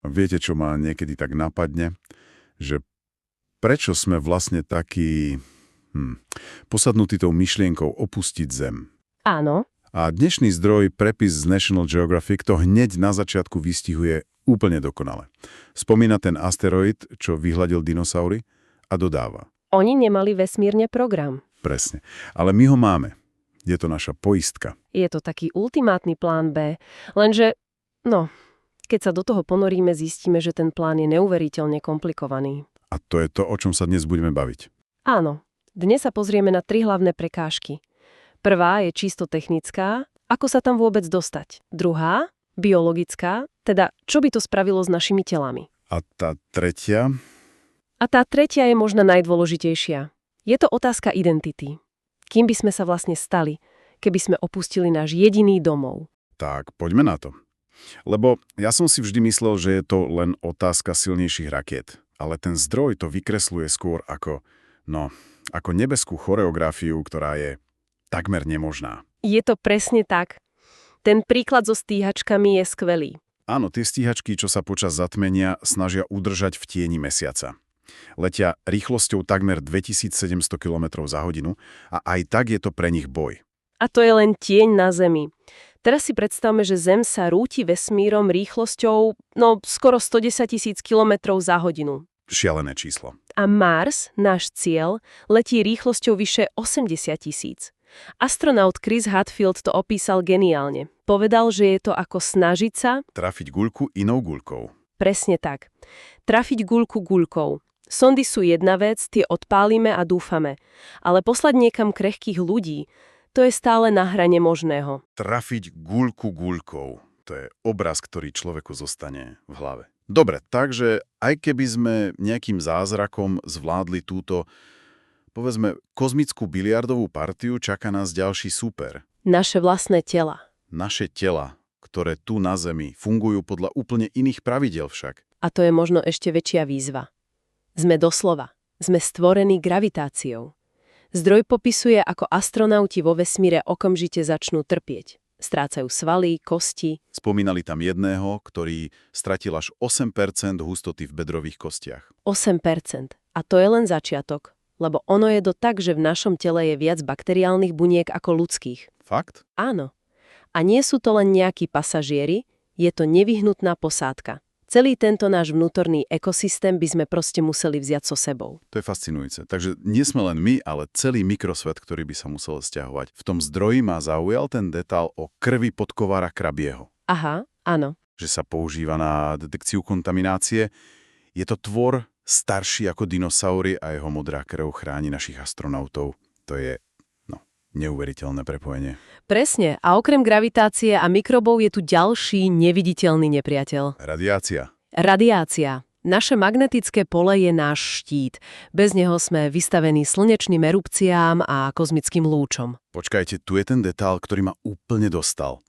Viete, čo ma niekedy tak napadne? Že prečo sme vlastne takí posadnutí tou myšlienkou opustiť Zem? Áno, A dnešný zdroj, prepis z National Geographic, to hneď na začiatku vystihuje úplne dokonale. Spomína ten asteroid, čo vyhľadil dinosaury a dodáva. oni nemali vesmírne program. Presne. Ale my ho máme. Je to naša poistka. Je to taký ultimátny plán B, lenže, keď sa do toho ponoríme, zistíme, že ten plán je neuveriteľne komplikovaný. A to je to, o čom sa dnes budeme baviť. Áno, dnes sa pozrieme na 3 hlavné prekážky. Prvá je čisto technická, ako sa tam vôbec dostať. Druhá, biologická, teda čo by to spravilo s našimi telami. A tá tretia? A tá tretia je možno najdôležitejšia. Je to otázka identity. Kým by sme sa vlastne stali, keby sme opustili náš jediný domov? Tak, poďme na to. Lebo ja som si vždy myslel, že je to len otázka silnejších rakiet. Ale ten zdroj to vykresluje skôr ako nebeskú choreografiu, ktorá je takmer nemožná. Je to presne tak. Ten príklad so stíhačkami je skvelý. Áno, tie stíhačky, čo sa počas zatmenia snažia udržať v tieni mesiaca. Letia rýchlosťou takmer 2700 km za hodinu a aj tak je to pre nich boj. A to je len tieň na Zemi. Teraz si predstavme, že Zem sa rúti vesmírom rýchlosťou skoro 110 000 km za hodinu. Šialené číslo. A Mars, náš cieľ, letí rýchlosťou vyše 80 000. Astronaut Chris Hadfield to opísal geniálne. Povedal, že je to ako snažiť sa Trafiť guľku inou guľkou. presne tak. Trafiť guľku guľkou. Sondy sú jedna vec, tie odpálime a dúfame. Ale poslať niekam krehkých ľudí, to je stále na hrane možného. Trafiť guľku guľkou. To je obraz, ktorý človeku zostane v hlave. Dobre, takže aj keby sme nejakým zázrakom zvládli túto, povedzme, kozmickú biliardovú partiu, čaká nás ďalší súper. Naše vlastné tela. Naše tela, ktoré tu na Zemi fungujú podľa úplne iných pravidiel však. A to je možno ešte väčšia výzva. Sme stvorení gravitáciou. Zdroj popisuje, ako astronauti vo vesmíre okamžite začnú trpieť. Strácajú svaly, kosti. Spomínali tam jedného, ktorý stratil až 8% hustoty v bedrových kostiach. 8%. A to je len začiatok. Lebo ono je to tak, že v našom tele je viac bakteriálnych buniek ako ľudských. Fakt? Áno. A nie sú to len nejakí pasažieri, je to nevyhnutná posádka. Celý tento náš vnútorný ekosystém by sme proste museli vziať so sebou. To je fascinujúce. Takže nie sme len my, ale celý mikrosvet, ktorý by sa musel sťahovať. V tom zdroji ma zaujal ten detail o krvi podkovára krabieho. Aha, áno. Že sa používa na detekciu kontaminácie. Je to tvor starší ako dinosaury a jeho modrá krv chráni našich astronautov. To je neuveriteľné prepojenie. Presne. A okrem gravitácie a mikrobov je tu ďalší neviditeľný nepriateľ. Radiácia. Radiácia. Naše magnetické pole je náš štít. Bez neho sme vystavení slnečným erupciám a kozmickým lúčom. Počkajte, tu je ten detail, ktorý ma úplne dostal.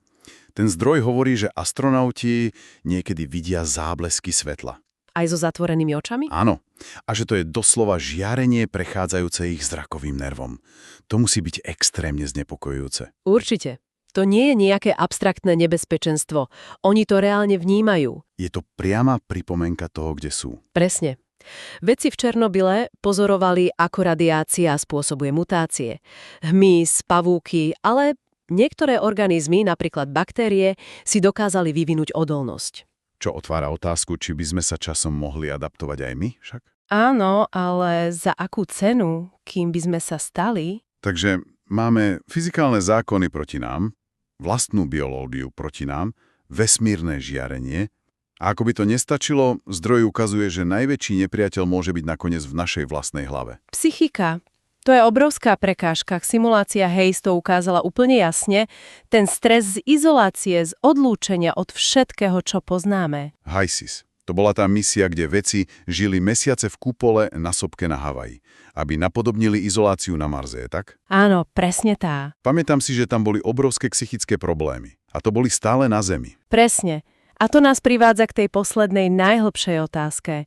Ten zdroj hovorí, že astronauti niekedy vidia záblesky svetla. Aj so zatvorenými očami? Áno. A že to je doslova žiarenie prechádzajúce ich zrakovým nervom. To musí byť extrémne znepokojujúce. Určite. To nie je nejaké abstraktné nebezpečenstvo. Oni to reálne vnímajú. Je to priama pripomienka toho, kde sú. Presne. Vedci v Černobyle pozorovali, ako radiácia spôsobuje mutácie. Hmyz, pavúky, ale niektoré organizmy, napríklad baktérie, si dokázali vyvinúť odolnosť. Čo otvára otázku, či by sme sa časom mohli adaptovať aj my však? Áno, ale za akú cenu, kým by sme sa stali? Takže máme fyzikálne zákony proti nám, vlastnú biológiu proti nám, vesmírne žiarenie. A ako by to nestačilo, zdroj ukazuje, že najväčší nepriateľ môže byť nakoniec v našej vlastnej hlave. Psychika. To je obrovská prekážka. Simulácia Hayes to ukázala úplne jasne. Ten stres z izolácie, z odlúčenia od všetkého, čo poznáme. HISIS. To bola tá misia, kde vedci žili mesiace v kúpole na sopke na Havaji, aby napodobnili izoláciu na Marse, tak? Áno, presne tá. Pamätám si, že tam boli obrovské psychické problémy. A to boli stále na Zemi. Presne. A to nás privádza k tej poslednej najhlbšej otázke.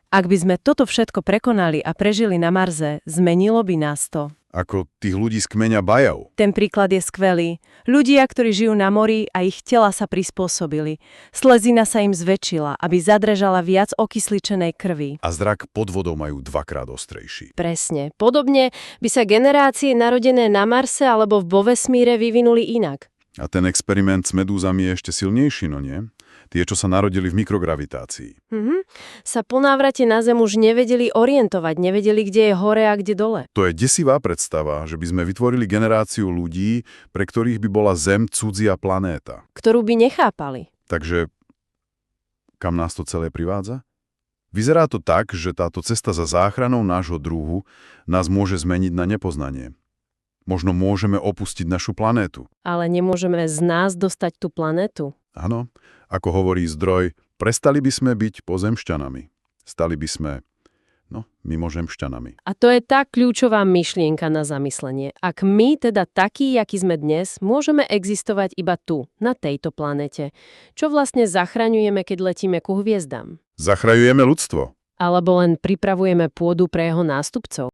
Ak by sme toto všetko prekonali a prežili na Marse, zmenilo by nás to? ako tých ľudí z kmeňa Bajau. Ten príklad je skvelý. Ľudia, ktorí žijú na mori a ich tela sa prispôsobili. Slezina sa im zväčšila, aby zadržala viac okysličenej krvi. A zrak pod vodou majú dvakrát ostrejší. Presne. Podobne by sa generácie narodené na Marse alebo vo vesmíre vyvinuli inak. A ten experiment s medúzami je ešte silnejší, no nie? Tie, čo sa narodili v mikrogravitácii. Sa po návrate na Zem už nevedeli orientovať, nevedeli, kde je hore a kde dole. To je desivá predstava, že by sme vytvorili generáciu ľudí, pre ktorých by bola Zem cudzia planéta. Ktorú by nechápali. Takže kam nás to celé privádza? Vyzerá to tak, že táto cesta za záchranou nášho druhu nás môže zmeniť na nepoznanie. Možno môžeme opustiť našu planétu. Ale nemôžeme z nás dostať tú planétu. Áno, ako hovorí zdroj, prestali by sme byť pozemšťanami. Stali by sme, mimozemšťanami. A to je tá kľúčová myšlienka na zamyslenie. Ak my, teda takí, akí sme dnes, môžeme existovať iba tu, na tejto planete, čo vlastne zachraňujeme, keď letíme ku hviezdám? Zachraňujeme ľudstvo. Alebo len pripravujeme pôdu pre jeho nástupcov?